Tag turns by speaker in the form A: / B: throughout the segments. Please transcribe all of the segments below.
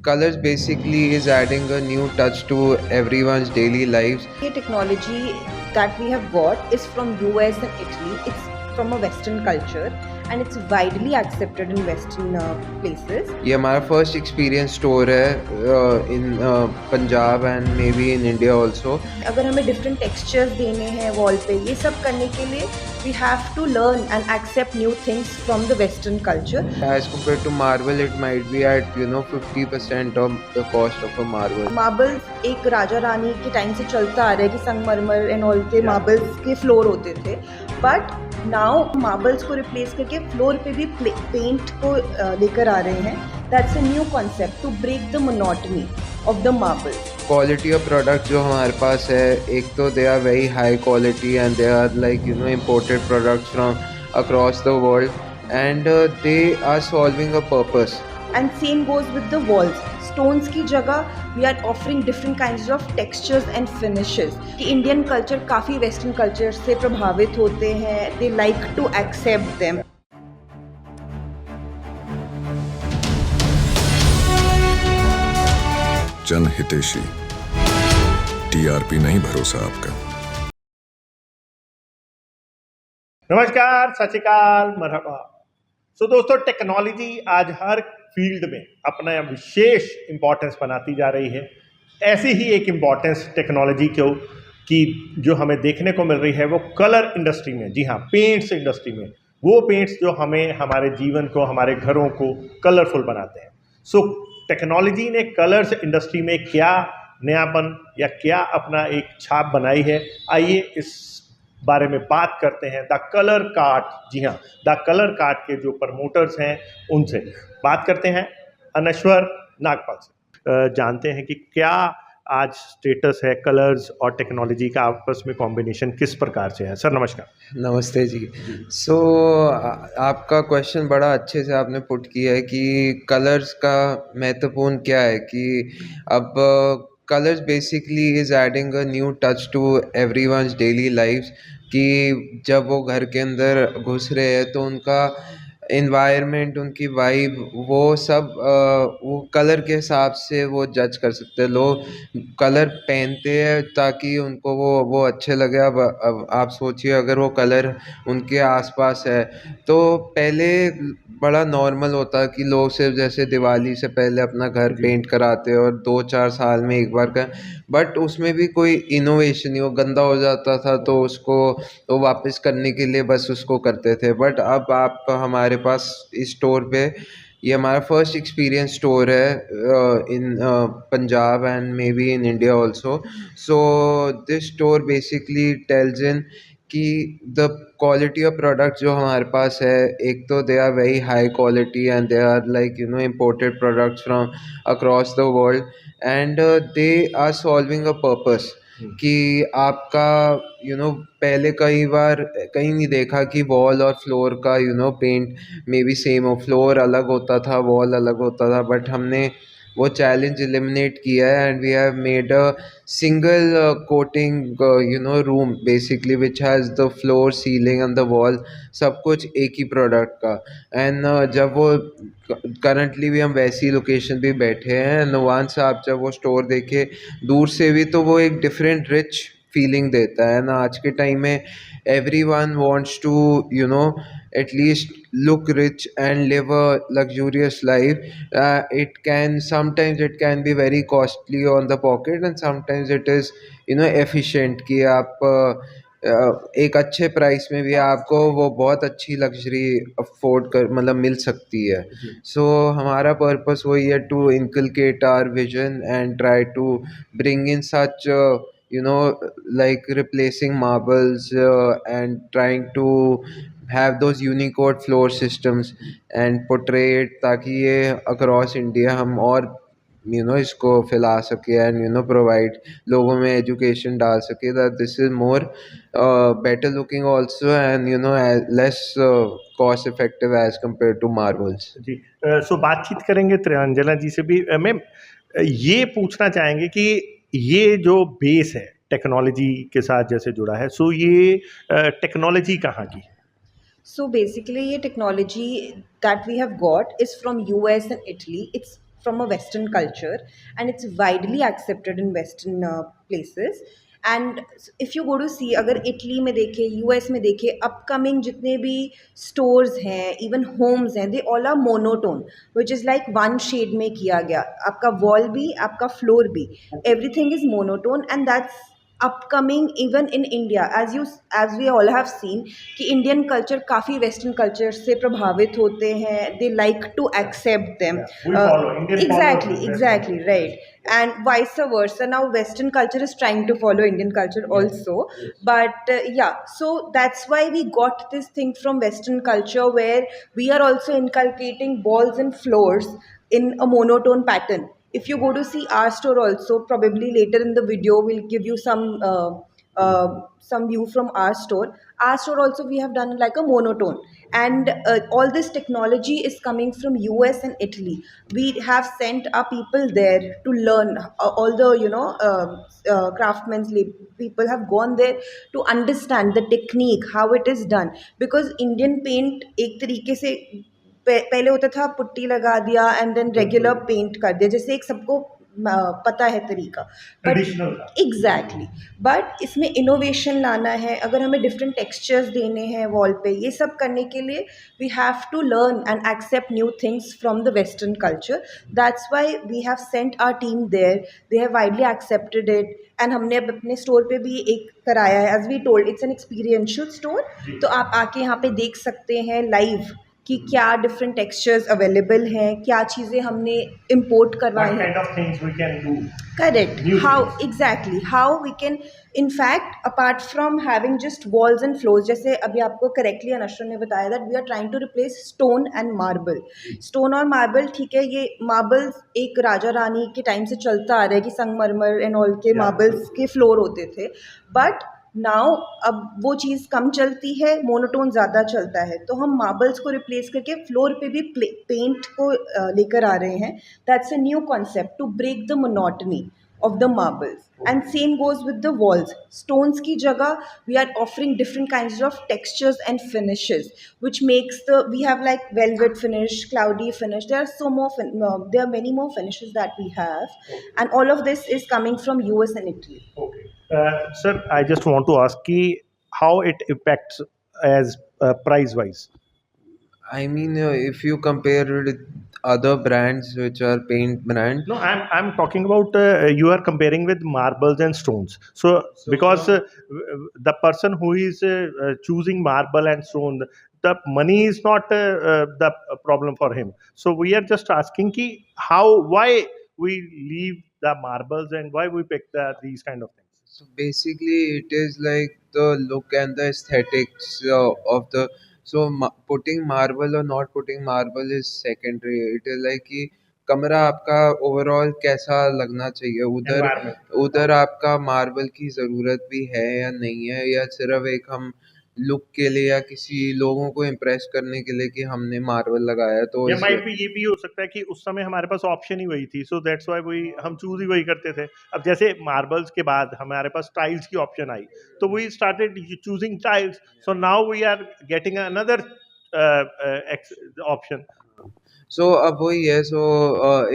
A: colors basically is adding a new touch to everyone's daily lives.
B: The technology that we have got is from US and Italy. It's from a Western culture and it's widely accepted in Western places.
A: ये हमारा first experience store है in Punjab and may be in India also.
B: अगर हमें different textures देने हैं wall पे, ये सब करने के लिए we have to learn and accept new things from the western culture.
A: As compared to marble, it might be at 50% of the cost of a marble.
B: Marbles एक राजा रानी के टाइम से चलता आ रहा है कि संगमरमर एंड ऑल के मार्बल्स के फ्लोर होते थे, बट नाउ मार्बल्स को रिप्लेस करके फ्लोर पे भी पेंट को लेकर आ रहे हैं. That's a new concept to break the monotony of the marble.
A: Quality of product जो हमारे पास है, एक तो they are very high quality and they are like imported products from across the world and they are solving a purpose.
B: And same goes with the walls. Stones की जगह we are offering different kinds of textures and finishes. कि Indian culture काफ़ी western culture से प्रभावित होते हैं. They like to accept them.
C: जन हितेशी, टीआरपी नहीं भरोसा आपका.
D: नमस्कार, सत श्री अकाल, मरहबा. सो दोस्तों, टेक्नोलॉजी आज हर फील्ड में अपना विशेष इम्पोर्टेंस बनाती जा रही है. ऐसी ही एक इम्पोर्टेंस टेक्नोलॉजी की जो हमें देखने को मिल रही है वो कलर इंडस्ट्री में. जी हाँ, पेंट्स इंडस्ट्री में. वो पेंट्स जो हमें हमारे जीवन को, हमारे घरों को कलरफुल बनाते हैं. सो टेक्नोलॉजी ने कलर्स इंडस्ट्री में क्या नयापन या क्या अपना एक छाप बनाई है, आइए इस बारे में बात करते हैं द कलर कार्ट. जी हाँ, द कलर कार्ट के जो प्रमोटर्स हैं उनसे बात करते हैं. अनश्वर नागपाल से जानते हैं कि क्या आज स्टेटस है कलर्स और टेक्नोलॉजी का आपस में कॉम्बिनेशन किस प्रकार से है. सर नमस्कार.
A: नमस्ते जी. सो आपका क्वेश्चन बड़ा अच्छे से आपने पुट किया है कि कलर्स का महत्वपूर्ण क्या है. कि अब colours basically is adding a new touch to everyone's daily lifes. कि जब वो घर के अंदर घुस रहे हैं तो उनका इन्वायरमेंट, उनकी वाइब, वो सब वो कलर के हिसाब से वो जज कर सकते हैं. लोग कलर पहनते हैं ताकि उनको वो अच्छे लगे. अब आप सोचिए, अगर वो कलर उनके आसपास है तो पहले बड़ा नॉर्मल होता कि लोग सिर्फ जैसे दिवाली से पहले अपना घर पेंट कराते और 2-4 साल में एक बार का, बट उसमें भी कोई इनोवेशन नहीं. वो गंदा हो जाता था तो उसको तो वापस करने के लिए बस उसको करते थे. बट अब आप हमारे पास इस स्टोर पे, ये हमारा फर्स्ट एक्सपीरियंस स्टोर है in Punjab and may be in India also. So this store basically tells in कि द क्वालिटी ऑफ प्रोडक्ट जो हमारे पास है, एक तो they are very high quality and they are like imported products from across the world and they are solving a purpose. कि आपका पहले कई बार कहीं नहीं देखा कि वॉल और फ्लोर का पेंट मे बी सेम हो. फ्लोर अलग होता था, वॉल अलग होता था, बट हमने वो चैलेंज एलिमिनेट किया है and we have made a single coating room basically which has the floor, ceiling and the wall, सब कुछ एक ही प्रोडक्ट का. एंड जब वो करंटली भी हम वैसी लोकेशन पे बैठे हैं, नुवान साहब जब वो स्टोर देखे दूर से भी तो वो एक डिफरेंट रिच फीलिंग देता है ना. आज के टाइम में everyone wants to at least look rich and live a luxurious life. Sometimes it can be very costly on the pocket and sometimes it is efficient कि आप एक अच्छे प्राइस में भी आपको वो बहुत अच्छी लग्जरी अफोर्ड कर मतलब मिल सकती है. सो हमारा पर्पस वही है, to inculcate our vision and try to bring in such like replacing marbles and trying to have those Unicode floor systems and portray it ताकि ये across India हम और इसको फैला सके एंड प्रोवाइड लोगों में एजुकेशन डाल सके that this is more better looking also and less cost effective as compared to marbles.
D: जी. सो बातचीत करेंगे त्रियांजना जी से भी. मैम, ये पूछना चाहेंगे कि ये जो बेस है टेक्नोलॉजी के साथ जैसे जुड़ा है, सो ये टेक्नोलॉजी कहाँ की है?
B: So basically, ये technology that we have got is from US and Italy. It's from a Western culture, and it's widely accepted in Western places. And if you go to see, अगर Italy में देखें, US में देखें, upcoming जितने भी stores हैं, even homes हैं, they all are monotone, which is like one shade में किया गया, आपका वॉल भी, आपका फ्लोर भी, everything is monotone, and that's upcoming even in India. As we all have seen कि इंडियन कल्चर काफ़ी वेस्टर्न कल्चर से प्रभावित होते हैं, they like to accept them. Exactly, right. And vice versa, now Western culture is trying to follow Indian culture also. But yeah, so that's why we got this thing from Western culture, where we are also inculcating walls and floors in a monotone pattern. If you go to see our store also, probably later in the video we'll give you some view from our store. Our store also we have done like a monotone, and all this technology is coming from US and Italy. We have sent our people there to learn, all the craftsmen people have gone there to understand the technique, how it is done. Because Indian paint एक तरीके से पहले होता था, putty लगा दिया and then regular paint कर दिया, जैसे एक सबको पता है तरीका, बट एग्जैक्टली, बट इसमें इनोवेशन लाना है, अगर हमें डिफरेंट टेक्सचर्स देने हैं वॉल पे, ये सब करने के लिए we have to learn and accept new things from the western culture. That's why we have sent our team there, they have widely accepted it, and हमने अब अपने स्टोर पे भी एक कराया है. As we told, it's an experiential store, तो आप आके यहाँ पे देख सकते हैं लाइव कि क्या डिफरेंट टेक्सचर्स अवेलेबल हैं, क्या चीज़ें हमने इम्पोर्ट करवाई हैं. Correct, how exactly, how we can, in fact, apart from having just walls and floors, जैसे अभी आपको करेक्टली अनश्वर ने बताया that we are trying to replace stone and marble. Stone और marble, ठीक है, ये marbles एक राजा रानी के टाइम से चलता आ रहा है कि संगमरमर एंड ऑल के marbles के फ्लोर होते थे, बट नाउ अब वो चीज़ कम चलती है, मोनोटोन ज़्यादा चलता है, तो हम मार्बल्स को रिप्लेस करके फ्लोर पे भी पेंट को लेकर आ रहे हैं. That's a new concept to break the monotony of the marbles. And same goes with the walls. Stones की जगह we are offering different kinds of textures and finishes, which makes we have like velvet finish, cloudy finish. There are many more finishes that we have, and all of this is coming from US and Italy.
D: Okay. Sir, I just want to ask how it impacts as price wise.
A: I mean, if you compare it with other brands which are paint brands.
D: No, I'm talking about you are comparing with marbles and stones. So because the person who is choosing marble and stone, the money is not the problem for him. So we are just asking why we leave the marbles and why we pick these kind of things.
A: So basically, it is like the look and the aesthetics of the. So putting marble or not putting marble is secondary. It is like कि कमरा आपका overall कैसा लगना चाहिए, उधर आपका marble की ज़रूरत भी है या नहीं है, या सिर्फ एक हम लुक के लिए या किसी लोगों को इम्प्रेस करने के लिए कि हमने मार्बल लगाया. तो
D: ये भी हो सकता है कि उस समय हमारे पास ऑप्शन ही वही थी, सो दैट्स व्हाई हम चूज ही वही करते थे. अब जैसे मार्बल्स के बाद हमारे पास टाइल्स की ऑप्शन आई, तो we started choosing tiles. So now we are getting another option.
A: So अब वही है. So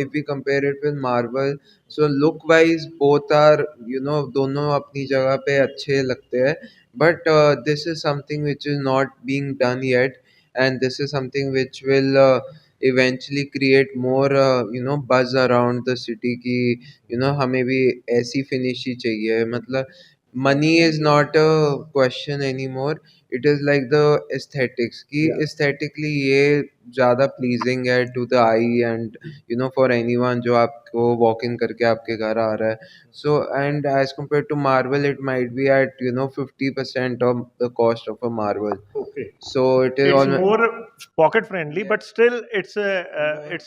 A: if we compare it with marble, so look wise both are, दोनों अपनी जगह पे अच्छे लगते हैं, but this is something which is not being done yet, and this is something which will eventually create more buzz around the city कि हमें भी ऐसी finish ही चाहिए. मतलब money is not a question anymore. It is like the aesthetics कि aesthetically ये ज़्यादा pleasing है to the eye and for anyone जो आपको walk in करके आपके घर आ रहा है. So and as compared to marble, it might be at 50% of the cost of a marble.
D: Okay.
A: So it is
D: more pocket friendly, but still it's
B: very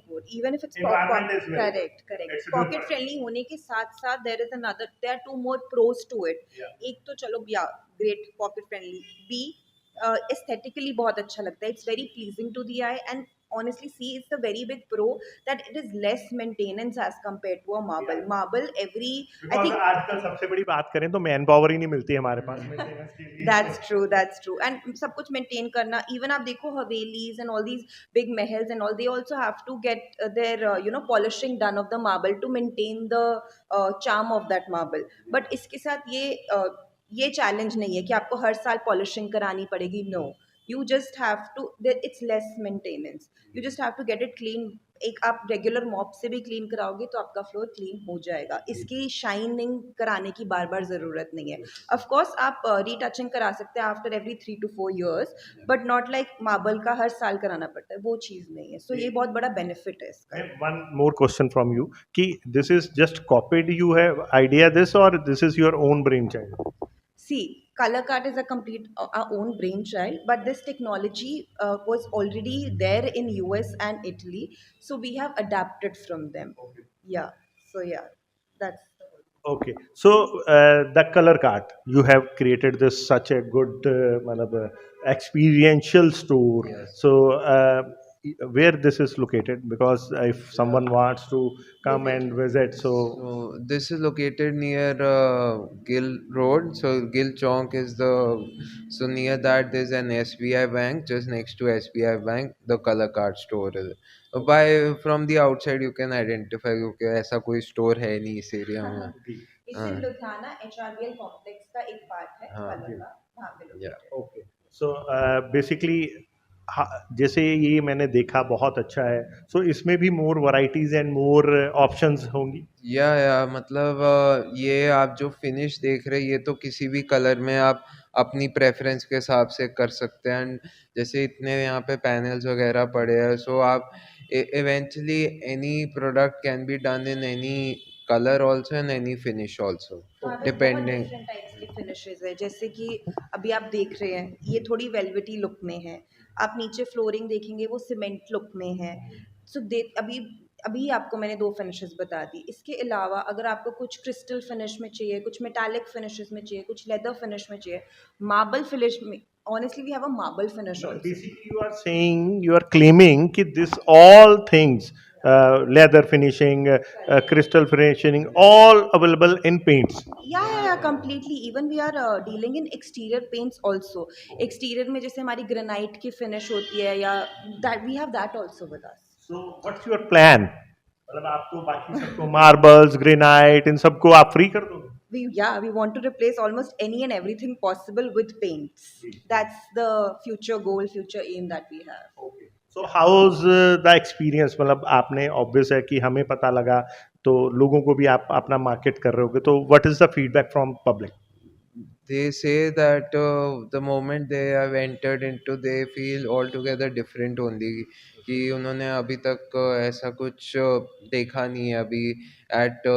B: good. Even if it's
D: Environment is very
B: correct.
D: It's a good
B: Pocket
D: one.
B: friendly होने के साथ साथ there are two more pros to it. एक तो चलो great pocket friendly. B aesthetically बहुत अच्छा लगता है. It's very pleasing to the eye, and honestly see it's a very big pro that it is less maintenance as compared to a marble. Marble every I
D: because
B: think
D: आजकल सबसे बड़ी बात करें तो मैन पावर ही नहीं मिलती हमारे पास maintenance के लिए।
B: that's true and सब कुछ maintain करना even आप देखो havelis and all these big महल्स and all they also have to get their polishing done of the marble to maintain the charm of that marble but इसके साथ ये challenge नहीं है कि आपको हर साल पॉलिशिंग करानी पड़ेगी no you just have to it's less maintenance you just have to get it clean एक आप रेगुलर मॉप से भी क्लीन कराओगे तो आपका फ्लोर क्लीन हो जाएगा इसकी शाइनिंग कराने की बार बार ज़रूरत नहीं है ऑफ कोर्स आप रीटचिंग करा सकते हैं after every 3 to 4 years but not like marble का हर साल कराना पड़ता है वो चीज़ नहीं है सो ये बहुत बड़ा बेनिफिट है इसका
D: one more question from you कि this is just copied you have idea this और this is your own brain child
B: See, color card is a complete our own brainchild, but this technology was already there in US and Italy, so we have adapted from them. Yeah. So yeah, that's
D: Okay, so the color cart, you have created this such a good matlab, experiential store.
A: Yes.
D: So where this is located? Because if someone wants to come and visit, so
A: So this is located near Gill Road. So Gill Chowk is so near that there's an SBI bank. Just next to SBI bank, the color card store is. By from the outside you can identify कि ऐसा कोई store है नहीं इस area में.
B: it's
A: हाँ.
B: in Ludhiana HRBL complex का एक part है
A: हाँ.
B: color का वहाँ पे located
A: Yeah.
B: है.
D: okay. So basically जैसे ये मैंने देखा बहुत अच्छा है सो इसमें भी मोर वैरायटीज एंड मोर ऑप्शंस होंगी
A: या मतलब ये आप जो फिनिश देख रहे हैं ये तो किसी भी कलर में आप अपनी प्रेफरेंस के हिसाब से कर सकते हैं एंड जैसे इतने यहाँ पे पैनल्स वगैरह पड़े हैं सो आप eventually any product can be done in any colour also and any finish also depending
B: different types के फिनिशेस है जैसे कि अभी आप देख रहे हैं ये थोड़ी वेलवेटी लुक में है आप नीचे फ्लोरिंग देखेंगे वो सीमेंट लुक में है सो अभी अभी आपको मैंने 2 फिनिशेस बता दी इसके अलावा अगर आपको कुछ क्रिस्टल फिनिश में चाहिए कुछ मेटालिक फिनिशेस में चाहिए कुछ लेदर फिनिश में चाहिए मार्बल फिनिश में honestly we have a marble finish also
D: basically you are saying you are claiming कि this all things leather finishing crystal finishing all available in paints
B: yeah completely even we are dealing in exterior paints also exterior में जैसे हमारी granite की finish होती है या that we have that also with us
D: so what's your plan मतलब आप तो बाकी सबको मार्बल्स ग्रेनाइट इन सबको आप फ्री कर दोगे
B: we want to replace almost any and everything possible with paints that's the future goal future aim that we have
D: okay so how's the experience मतलब आपने obvious है कि हमें पता लगा तो लोगों को भी आप अपना मार्केट कर रहे होगे तो what is the feedback from public
A: they say that the moment they have entered into they feel altogether different only कि उन्होंने अभी तक ऐसा कुछ देखा नहीं है अभी at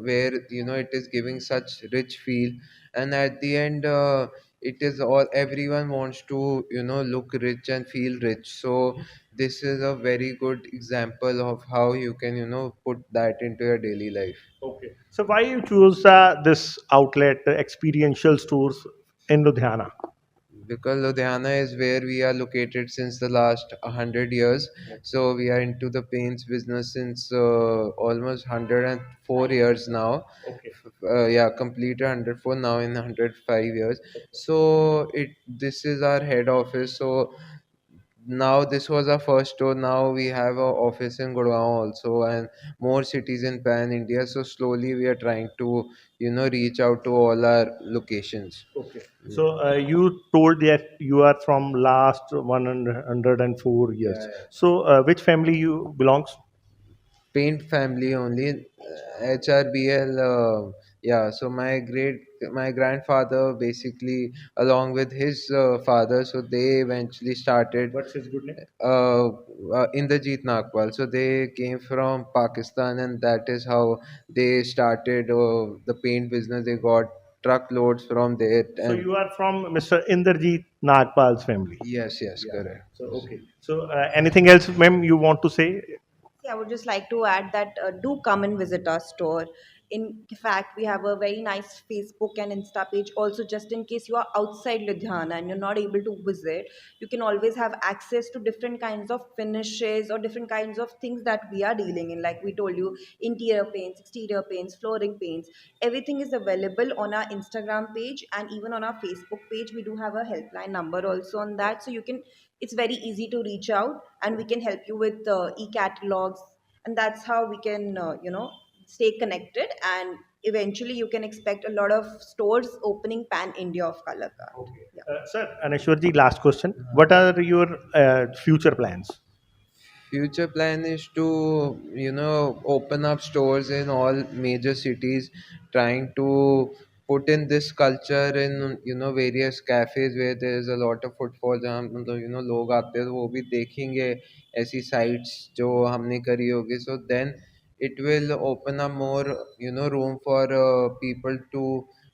A: where you know it is giving such rich feel and at the end it is all everyone wants to you know look rich and feel rich so this is a very good example of how you can you know put that into your daily life.
D: okay so why you choose this outlet experiential stores in Ludhiana
A: Because Ludhiana is where we are located since the last 100 years. So we are into the paints business since almost 104 years now.
D: okay
A: Yeah, completed 104 now in 105 years. So this is our head office. So now this was our first store. Now we have an office in Gurgaon also and more cities in pan India. So slowly we are trying to you know reach out to all our locations.
D: okay so you told that you are from last 104 years so which family you belongs
A: Paint family only. HRBL. Yeah. So my grandfather basically along with his father. So they eventually started
D: what's his good name
A: Indrajit Nagpal. So they came from Pakistan, and that is how they started the paint business. They got truckloads from there.
D: so
A: And
D: you are from Mr. Inderjeet Nagpal's family
A: yes, correct.
D: so okay so anything else ma'am you want to say
B: I would just like to add that do come and visit our store. In fact, we have a very nice Facebook and Insta page also, just in case you are outside Ludhiana and you're not able to visit. You can always have access to different kinds of finishes or different kinds of things that we are dealing in. Like we told you, interior paints, exterior paints, flooring paints, everything is available on our Instagram page, and even on our Facebook page we do have a helpline number also on that, so you can, it's very easy to reach out and we can help you with e-catalogs, and that's how we can stay connected, and eventually you can expect a lot of stores opening pan India of color card.
D: Okay.
B: Yeah.
D: Sir, Aneshwarji, last question. What are your future plans?
A: Future plan is to open up stores in all major cities, trying to put in this culture in various cafes where there is a lot of footfall, जहाँ मतलब लोग आते हैं तो वो भी देखेंगे ऐसी sites जो हमने करी होगी, so then it will open up more room for people to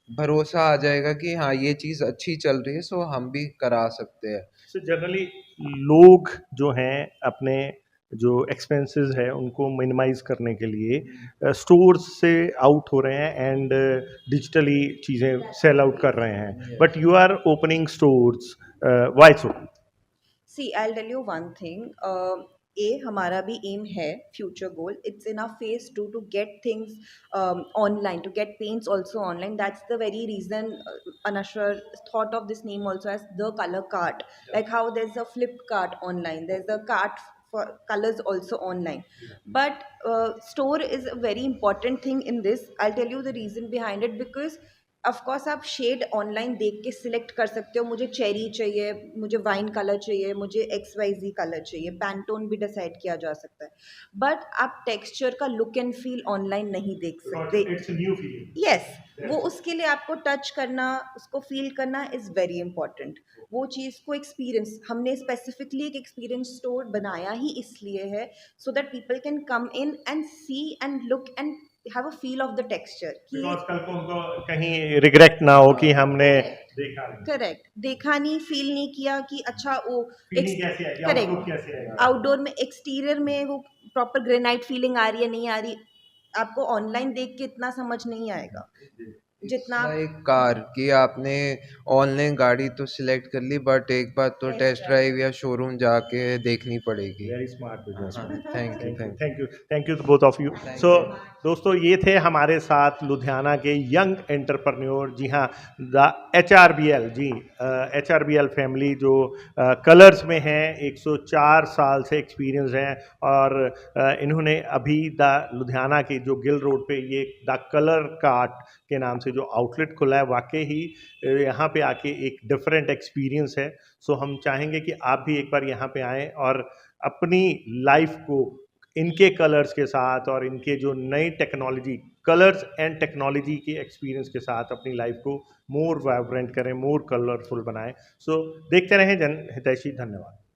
A: भरोसा आ जाएगा कि हाँ ये चीज़ अच्छी चल रही है, so हम भी करा सकते हैं.
D: So जनरली लोग जो हैं अपने जो एक्सपेंसेस है उनको मिनिमाइज करने के लिए स्टोर्स से आउट हो रहे हैं एंड डिजिटली चीज़ें सेल आउट कर रहे हैं, but you are opening stores, why so?
B: See, I'll tell you one thing. हमारा भी एम है, future goal, it's in our phase to get things online, to get paints also online. That's the very reason Anashwar thought of this name also as the color cart. Like how there's a Flipkart online, there's a cart for colors also online. But store is a very important thing in this. I'll tell you the reason behind it, because of course आप shade online देख के select कर सकते हो, मुझे cherry चाहिए, मुझे wine colour चाहिए, मुझे XYZ कलर चाहिए, पैंटोन भी डिसाइड किया जा सकता है, बट आप टेक्सचर का लुक एंड फील ऑनलाइन नहीं देख सकते.
D: It's new feeling.
B: यस, वो उसके लिए आपको टच करना, उसको फील करना इज़ वेरी इंपॉर्टेंट. वो चीज़ को एक्सपीरियंस, हमने स्पेसिफिकली एक एक्सपीरियंस स्टोर बनाया ही इसलिए है, so that people can come in and see and look and have a feel of the texture.
D: Because कल को उनको कहीं रिग्रेट ना हो कि हमने देखा नहीं.
B: करेक्ट, देखा नहीं, फील नहीं किया कि अच्छा वो
D: फीलिंग कैसी आएगी, आउटलुक कैसे आएगा.
B: आउटडोर में एक्सटीरियर में वो प्रॉपर ग्रेनाइट फीलिंग आ रही है नहीं आ रही, आपको ऑनलाइन देख के इतना समझ नहीं आएगा जितना
A: एक कार की आपने ऑनलाइन गाड़ी तो सिलेक्ट कर ली, बट एक बार तो टेस्ट ड्राइव या शोरूम जाके देखनी पड़ेगी.
D: Very smart business.
A: Thank you.
D: Thank you to both of you. So दोस्तों, ये थे हमारे साथ लुधियाना के यंग एंटरप्रेन्योर. जी हाँ, द HRBL, जी HRBL फैमिली जो कलर्स में है, 104 साल से एक्सपीरियंस है, और इन्होंने अभी द लुधियाना की जो गिल रोड पे ये द कलर कार्ट के नाम से जो आउटलेट खुला है, वाकई ही यहाँ पे आके एक डिफरेंट एक्सपीरियंस है. सो हम चाहेंगे कि आप भी एक बार यहाँ पे आएँ और अपनी लाइफ को इनके कलर्स के साथ और इनके जो नई टेक्नोलॉजी, कलर्स एंड टेक्नोलॉजी के एक्सपीरियंस के साथ अपनी लाइफ को मोर वाइब्रेंट करें, मोर कलरफुल बनाएं. सो देखते रहें जनहितैषी. धन्यवाद.